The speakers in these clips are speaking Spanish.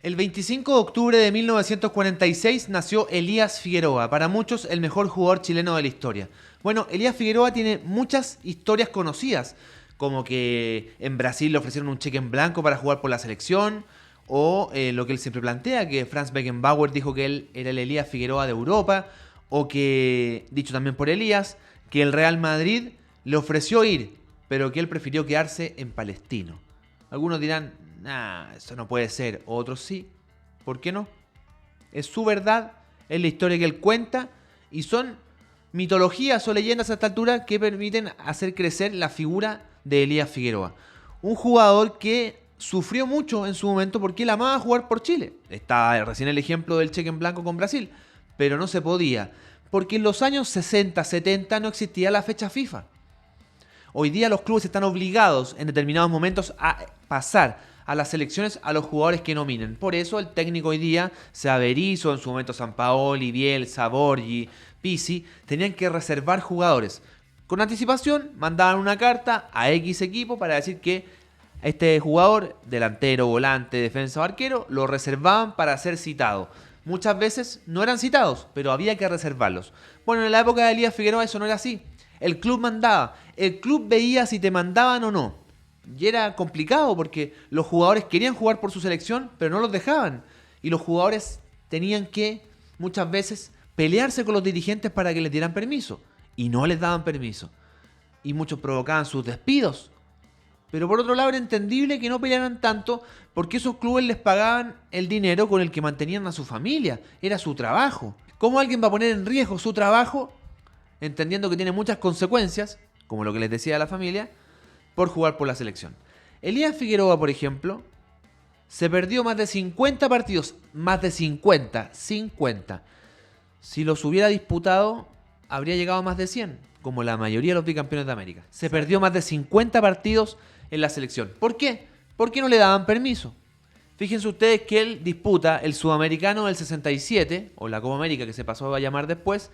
El 25 de octubre de 1946 nació Elías Figueroa, para muchos el mejor jugador chileno de la historia. Bueno, Elías Figueroa tiene muchas historias conocidas, como que en Brasil le ofrecieron un cheque en blanco para jugar por la selección, o lo que él siempre plantea, que Franz Beckenbauer dijo que él era el Elías Figueroa de Europa, o que, dicho también por Elías, que el Real Madrid le ofreció ir, pero que él prefirió quedarse en Palestino. Algunos dirán, nah, eso no puede ser. Otros sí. ¿Por qué no? Es su verdad, es la historia que él cuenta y son mitologías o leyendas a esta altura que permiten hacer crecer la figura de Elías Figueroa. Un jugador que sufrió mucho en su momento porque él amaba jugar por Chile. Está recién el ejemplo del cheque en blanco con Brasil, pero no se podía. Porque en los años 60, 70 no existía la fecha FIFA. Hoy día los clubes están obligados en determinados momentos a pasar a las selecciones a los jugadores que nominen. Por eso el técnico hoy día, sea Berizzo, en su momento Sampaoli, Bielsa, Borgi, Pizzi, tenían que reservar jugadores. Con anticipación mandaban una carta a X equipo para decir que este jugador, delantero, volante, defensa o arquero, lo reservaban para ser citado. Muchas veces no eran citados, pero había que reservarlos. Bueno, en la época de Elías Figueroa eso no era así. El club mandaba, el club veía si te mandaban o no. Y era complicado porque los jugadores querían jugar por su selección, pero no los dejaban. Y los jugadores tenían que, muchas veces, pelearse con los dirigentes para que les dieran permiso. Y no les daban permiso. Y muchos provocaban sus despidos. Pero por otro lado era entendible que no pelearan tanto porque esos clubes les pagaban el dinero con el que mantenían a su familia. Era su trabajo. ¿Cómo alguien va a poner en riesgo su trabajo, entendiendo que tiene muchas consecuencias, como lo que les decía a la familia, por jugar por la selección? Elías Figueroa, por ejemplo, se perdió más de 50 partidos. Más de 50. Si los hubiera disputado, habría llegado a más de 100, como la mayoría de los bicampeones de América. Se perdió más de 50 partidos en la selección. ¿Por qué? Porque no le daban permiso. Fíjense ustedes que él disputa el Sudamericano del 67, o la Copa América que se pasó a llamar después,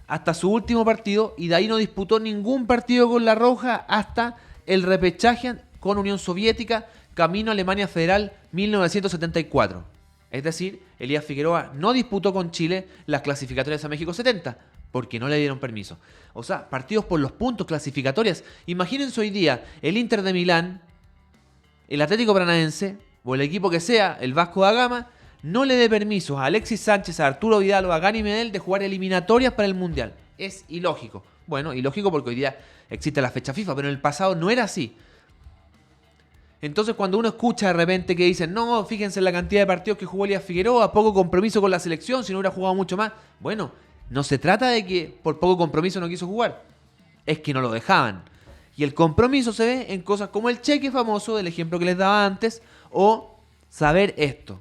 hasta su último partido, y de ahí no disputó ningún partido con la Roja hasta el repechaje con Unión Soviética, camino a Alemania Federal 1974. Es decir, Elías Figueroa no disputó con Chile las clasificatorias a México 70, porque no le dieron permiso. O sea, partidos por los puntos, clasificatorias. Imagínense hoy día el Inter de Milán, el Atlético Paranaense, o el equipo que sea, el Vasco da Gama, no le dé permiso a Alexis Sánchez, a Arturo Vidal o a Gani Medel de jugar eliminatorias para el Mundial. Es ilógico. Bueno, ilógico porque hoy día existe la fecha FIFA, pero en el pasado no era así. Entonces cuando uno escucha de repente que dicen, no, fíjense en la cantidad de partidos que jugó Elías Figueroa, poco compromiso con la selección, si no hubiera jugado mucho más. Bueno, no se trata de que por poco compromiso no quiso jugar, es que no lo dejaban. Y el compromiso se ve en cosas como el cheque famoso del ejemplo que les daba antes, o saber esto.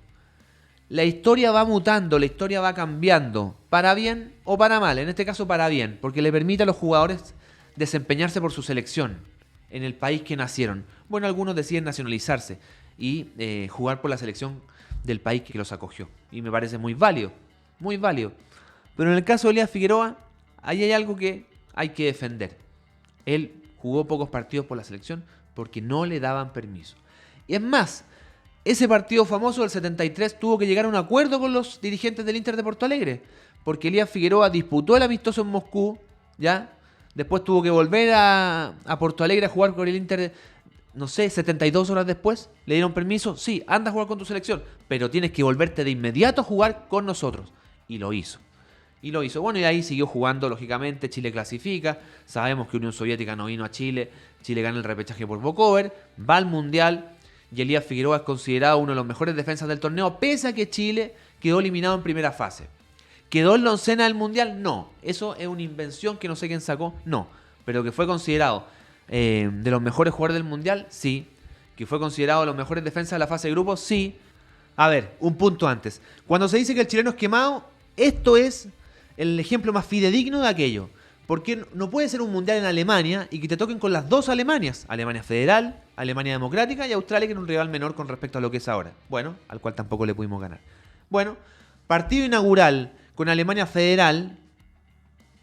La historia va mutando, la historia va cambiando, para bien o para mal, en este caso para bien, porque le permite a los jugadores desempeñarse por su selección en el país que nacieron. Bueno, algunos deciden nacionalizarse y jugar por la selección del país que los acogió. Y me parece muy válido, muy válido. Pero en el caso de Elías Figueroa, ahí hay algo que hay que defender. Él jugó pocos partidos por la selección porque no le daban permiso. Y es más, ese partido famoso del 73 tuvo que llegar a un acuerdo con los dirigentes del Inter de Porto Alegre, porque Elías Figueroa disputó el amistoso en Moscú, ¿ya? Después tuvo que volver a Porto Alegre a jugar con el Inter, no sé, 72 horas después. ¿Le dieron permiso? Sí, anda a jugar con tu selección, pero tienes que volverte de inmediato a jugar con nosotros. Y lo hizo. Y lo hizo. Bueno, y ahí siguió jugando, lógicamente. Chile clasifica. Sabemos que Unión Soviética no vino a Chile. Chile gana el repechaje por walkover. Va al Mundial. Y Elías Figueroa es considerado uno de los mejores defensas del torneo, pese a que Chile quedó eliminado en primera fase. ¿Quedó en la oncena del Mundial? No. Eso es una invención que no sé quién sacó. No. Pero que fue considerado de los mejores jugadores del Mundial, sí. Que fue considerado de los mejores defensas de la fase de grupos, sí. A ver, un punto antes. Cuando se dice que el chileno es quemado, esto es el ejemplo más fidedigno de aquello. Porque no puede ser un Mundial en Alemania y que te toquen con las dos Alemanias. Alemania Federal, Alemania Democrática y Australia, que era un rival menor con respecto a lo que es ahora. Bueno, al cual tampoco le pudimos ganar. Bueno, partido inaugural con Alemania Federal,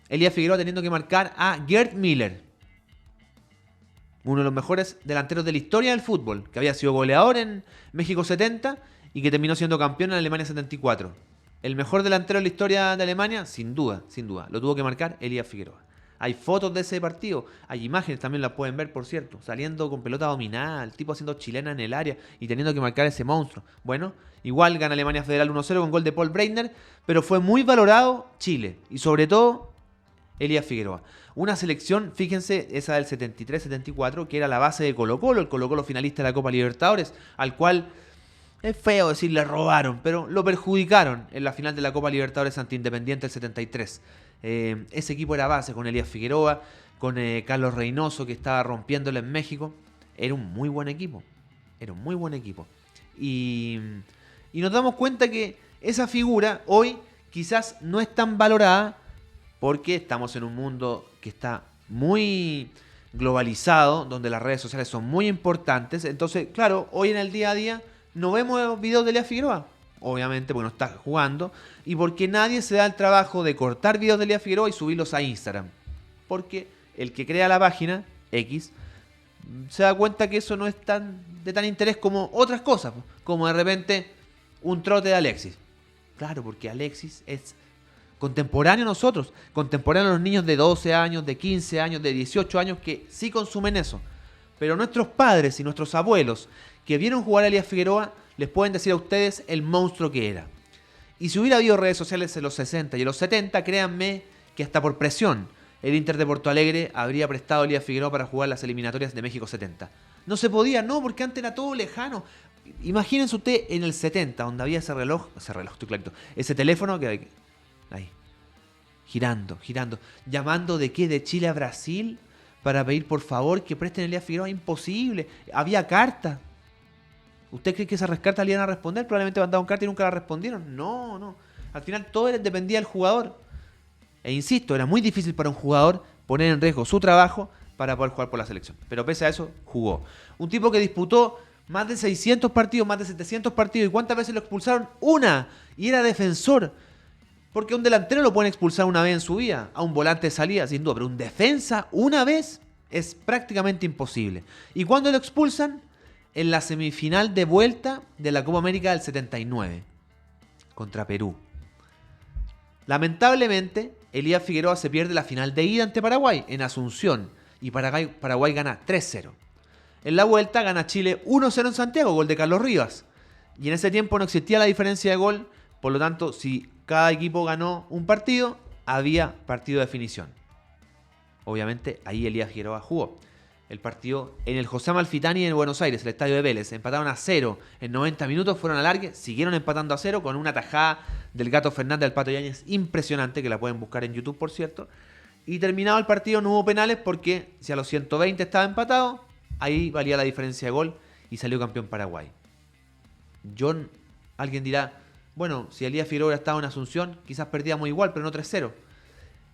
Elías Figueroa teniendo que marcar a Gerd Müller. uno de los mejores delanteros de la historia del fútbol, que había sido goleador en México 70 y que terminó siendo campeón en Alemania 74. El mejor delantero de la historia de Alemania, sin duda, sin duda. Lo tuvo que marcar Elías Figueroa. Hay fotos de ese partido, hay imágenes, también las pueden ver, por cierto, saliendo con pelota dominada, el tipo haciendo chilena en el área y teniendo que marcar ese monstruo. Bueno, igual gana Alemania Federal 1-0 con gol de Paul Breitner, pero fue muy valorado Chile y sobre todo Elías Figueroa. Una selección, fíjense, esa del 73-74, que era la base de Colo-Colo, el Colo-Colo finalista de la Copa Libertadores, al cual es feo decir le robaron, pero lo perjudicaron en la final de la Copa Libertadores ante Independiente el 73. Ese equipo era base con Elías Figueroa, con Carlos Reynoso, que estaba rompiéndolo en México. Era un muy buen equipo. Era un muy buen equipo. Y nos damos cuenta que esa figura hoy quizás no es tan valorada porque estamos en un mundo que está muy globalizado, donde las redes sociales son muy importantes. Entonces, claro, hoy en el día a día no vemos videos de Elías Figueroa. Obviamente porque no está jugando y porque nadie se da el trabajo de cortar videos de Elías Figueroa y subirlos a Instagram. Porque el que crea la página X se da cuenta que eso no es de tan interés como otras cosas, como de repente un trote de Alexis. Claro, porque Alexis es contemporáneo a nosotros, contemporáneo a los niños de 12 años, de 15 años, de 18 años que sí consumen eso. Pero nuestros padres y nuestros abuelos que vieron jugar a Elías Figueroa les pueden decir a ustedes el monstruo que era. Y si hubiera habido redes sociales en los 60 y en los 70, créanme que hasta por presión el Inter de Porto Alegre habría prestado a Elías Figueroa para jugar las eliminatorias de México 70. No se podía, no, porque antes era todo lejano. Imagínense usted en el 70, donde había ese reloj, estoy clarito, ese teléfono que ahí, girando, llamando de qué, de Chile a Brasil, para pedir por favor que presten a Elías Figueroa. Imposible, había cartas. ¿Usted cree que esas cartas le iban a responder? Probablemente mandaron cartas y nunca la respondieron. No. Al final todo dependía del jugador. E insisto, era muy difícil para un jugador poner en riesgo su trabajo para poder jugar por la selección. Pero pese a eso, jugó. Un tipo que disputó más de 600 partidos, más de 700 partidos. ¿Y cuántas veces lo expulsaron? Una. Y era defensor. Porque a un delantero lo pueden expulsar una vez en su vida. A un volante de salida, sin duda. Pero un defensa, una vez, es prácticamente imposible. ¿Y cuándo lo expulsan? En la semifinal de vuelta de la Copa América del 79 contra Perú. Lamentablemente, Elías Figueroa se pierde la final de ida ante Paraguay en Asunción y Paraguay gana 3-0. En la vuelta gana Chile 1-0 en Santiago, gol de Carlos Rivas. Y en ese tiempo no existía la diferencia de gol, por lo tanto, si cada equipo ganó un partido, había partido de definición. Obviamente, ahí Elías Figueroa jugó. El partido en el José Amalfitani en Buenos Aires, el estadio de Vélez. Empataron a 0 en 90 minutos, fueron al alargue, siguieron empatando a 0 con una tajada del Gato Fernández del Pato Yáñez impresionante, que la pueden buscar en YouTube, por cierto. Y terminado el partido no hubo penales porque si a los 120 estaba empatado, ahí valía la diferencia de gol y salió campeón Paraguay. Alguien dirá, bueno, si Elías Figueroa estaba en Asunción, quizás perdíamos igual, pero no 3-0.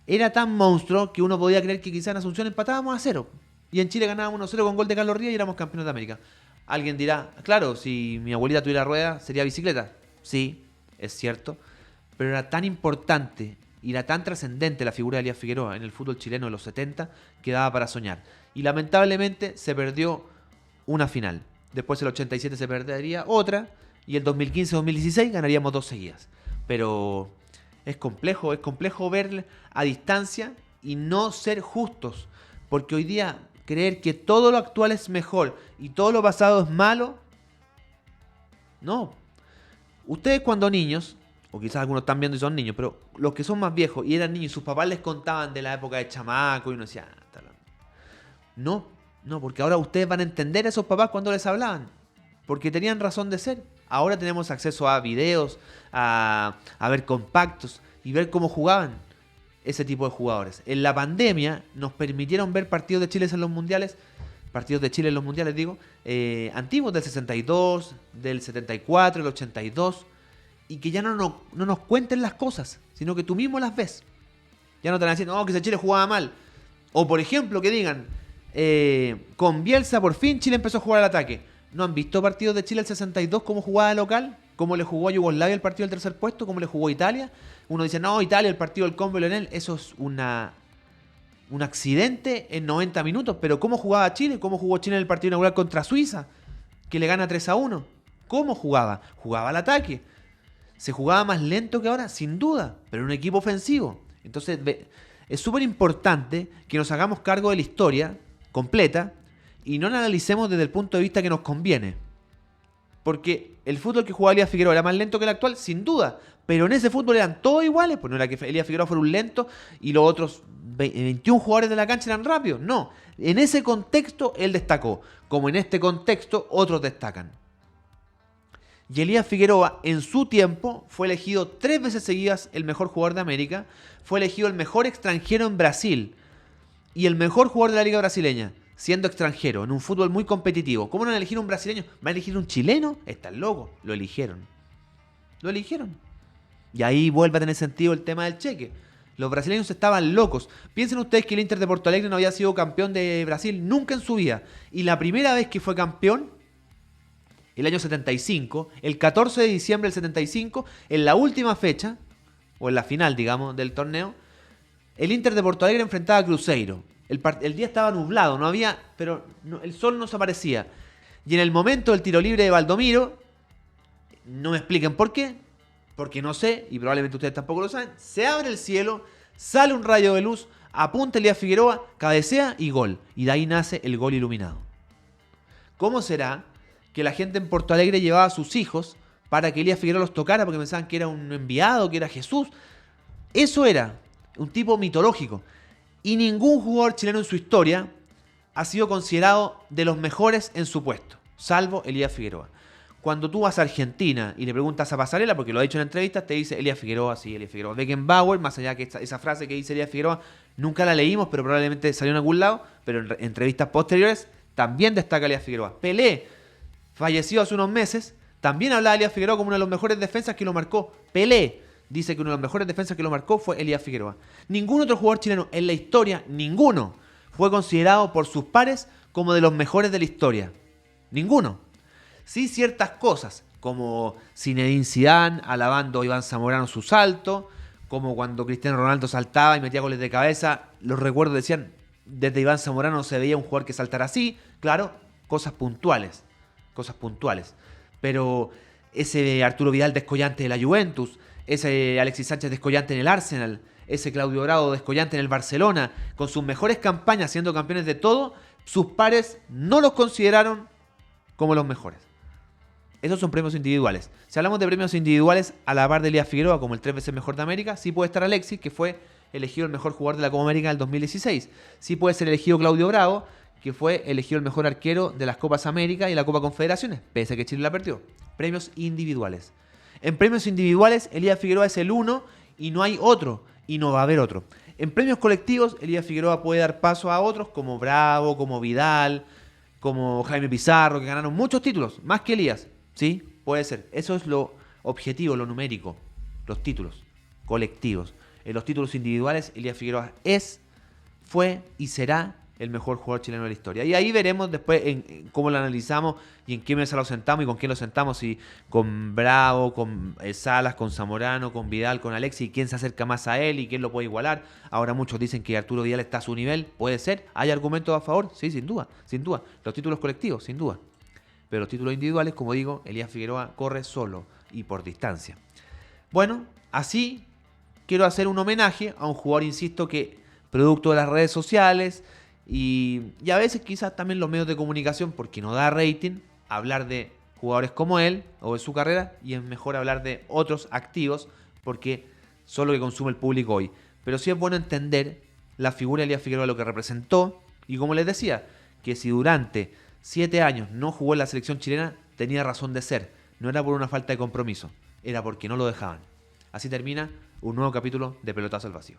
Era tan monstruo que uno podía creer que quizás en Asunción empatábamos a 0. Y en Chile ganábamos 1-0 con gol de Carlos Rivas y éramos campeones de América. Alguien dirá, claro, si mi abuelita tuviera rueda, ¿sería bicicleta? Sí, es cierto. Pero era tan importante y era tan trascendente la figura de Elías Figueroa en el fútbol chileno de los 70 que daba para soñar. Y lamentablemente se perdió una final. Después el 87 se perdería otra y el 2015-2016 ganaríamos 2 seguidas. Pero es complejo ver a distancia y no ser justos. Porque hoy día creer que todo lo actual es mejor y todo lo pasado es malo, no. Ustedes cuando niños, o quizás algunos están viendo y son niños, pero los que son más viejos y eran niños y sus papás les contaban de la época de chamaco y uno decía, no, porque ahora ustedes van a entender a esos papás cuando les hablaban, porque tenían razón de ser. Ahora tenemos acceso a videos, a ver compactos y ver cómo jugaban ese tipo de jugadores. En la pandemia nos permitieron ver partidos de Chile en los mundiales, antiguos del 62, del 74, del 82, y que ya no nos cuenten las cosas, sino que tú mismo las ves. Ya no te van a decir, no, que ese Chile jugaba mal. O por ejemplo, que digan, con Bielsa por fin Chile empezó a jugar al ataque. ¿No han visto partidos de Chile el 62 cómo jugaba de local? ¿Cómo le jugó a Yugoslavia el partido del tercer puesto? ¿Cómo le jugó a Italia? Uno dice, no, Italia, el partido del combo Leonel, eso es una un accidente en 90 minutos. Pero ¿cómo jugaba Chile? ¿Cómo jugó Chile en el partido inaugural contra Suiza? Que le gana 3-1. ¿Cómo jugaba? Jugaba al ataque. ¿Se jugaba más lento que ahora? Sin duda, pero en un equipo ofensivo. Entonces es súper importante que nos hagamos cargo de la historia completa y no la analicemos desde el punto de vista que nos conviene. Porque el fútbol que jugaba Elías Figueroa era más lento que el actual, sin duda. Pero en ese fútbol eran todos iguales. Pues no era que Elías Figueroa fuera un lento y los otros 21 jugadores de la cancha eran rápidos. No, en ese contexto él destacó. Como en este contexto otros destacan. Y Elías Figueroa en su tiempo fue elegido 3 veces seguidas el mejor jugador de América. Fue elegido el mejor extranjero en Brasil. Y el mejor jugador de la liga brasileña. Siendo extranjero, en un fútbol muy competitivo. ¿Cómo no van a elegir un brasileño? ¿Van a elegir un chileno? Están locos. Lo eligieron. Lo eligieron. Y ahí vuelve a tener sentido el tema del cheque. Los brasileños estaban locos. Piensen ustedes que el Inter de Porto Alegre no había sido campeón de Brasil nunca en su vida. Y la primera vez que fue campeón, el año 75, el 14 de diciembre del 75, en la última fecha, o en la final, digamos, del torneo, el Inter de Porto Alegre enfrentaba a Cruzeiro. El día estaba nublado, no había, pero el sol no se aparecía. Y en el momento del tiro libre de Valdomiro, no me expliquen por qué, porque no sé, y probablemente ustedes tampoco lo saben, se abre el cielo, sale un rayo de luz, apunta Elías Figueroa, cabecea y gol. Y de ahí nace el gol iluminado. ¿Cómo será que la gente en Porto Alegre llevaba a sus hijos para que Elías Figueroa los tocara porque pensaban que era un enviado, que era Jesús? Eso era un tipo mitológico. Y ningún jugador chileno en su historia ha sido considerado de los mejores en su puesto, salvo Elías Figueroa. Cuando tú vas a Argentina y le preguntas a Pasarela, porque lo ha dicho en entrevistas, te dice Elías Figueroa, sí, Elías Figueroa. Beckenbauer, más allá que esa frase que dice Elías Figueroa, nunca la leímos, pero probablemente salió en algún lado, pero en entrevistas posteriores también destaca Elías Figueroa. Pelé, fallecido hace unos meses, también hablaba de Elías Figueroa como uno de los mejores defensas que lo marcó. Pelé dice que uno de los mejores defensas que lo marcó fue Elías Figueroa. Ningún otro jugador chileno en la historia, ninguno, fue considerado por sus pares como de los mejores de la historia. Ninguno. Sí, ciertas cosas, como Zinedine Zidane alabando a Iván Zamorano su salto, como cuando Cristiano Ronaldo saltaba y metía goles de cabeza, los recuerdos decían, desde Iván Zamorano no se veía un jugador que saltara así. Claro, cosas puntuales. Pero ese Arturo Vidal descollante de la Juventus, ese Alexis Sánchez descollante en el Arsenal, ese Claudio Bravo descollante en el Barcelona, con sus mejores campañas siendo campeones de todo, sus pares no los consideraron como los mejores. Esos son premios individuales. Si hablamos de premios individuales, a la par de Elías Figueroa como el 3 veces mejor de América, sí puede estar Alexis, que fue elegido el mejor jugador de la Copa América del 2016. Sí puede ser elegido Claudio Bravo, que fue elegido el mejor arquero de las Copas América y la Copa Confederaciones, pese a que Chile la perdió. Premios individuales. En premios individuales, Elías Figueroa es el uno y no hay otro, y no va a haber otro. En premios colectivos, Elías Figueroa puede dar paso a otros como Bravo, como Vidal, como Jaime Pizarro, que ganaron muchos títulos, más que Elías. ¿Sí? Puede ser. Eso es lo objetivo, lo numérico. Los títulos colectivos. En los títulos individuales, Elías Figueroa fue y será el mejor jugador chileno de la historia. Y ahí veremos después en cómo lo analizamos y en qué mesa lo sentamos y con quién lo sentamos. Si con Bravo, con Salas, con Zamorano, con Vidal, con Alexis, y quién se acerca más a él y quién lo puede igualar. Ahora muchos dicen que Arturo Vidal está a su nivel. Puede ser. ¿Hay argumentos a favor? Sí, sin duda. Sin duda. Los títulos colectivos, sin duda. Pero los títulos individuales, como digo, Elías Figueroa corre solo y por distancia. Bueno, así quiero hacer un homenaje a un jugador, insisto, que producto de las redes sociales y a veces quizás también los medios de comunicación, porque no da rating, hablar de jugadores como él o de su carrera, y es mejor hablar de otros activos porque son lo que consume el público hoy. Pero sí es bueno entender la figura de Elías Figueroa, lo que representó, y como les decía, que si durante 7 años no jugó en la selección chilena, tenía razón de ser. No era por una falta de compromiso, era porque no lo dejaban. Así termina un nuevo capítulo de Pelotazo al Vacío.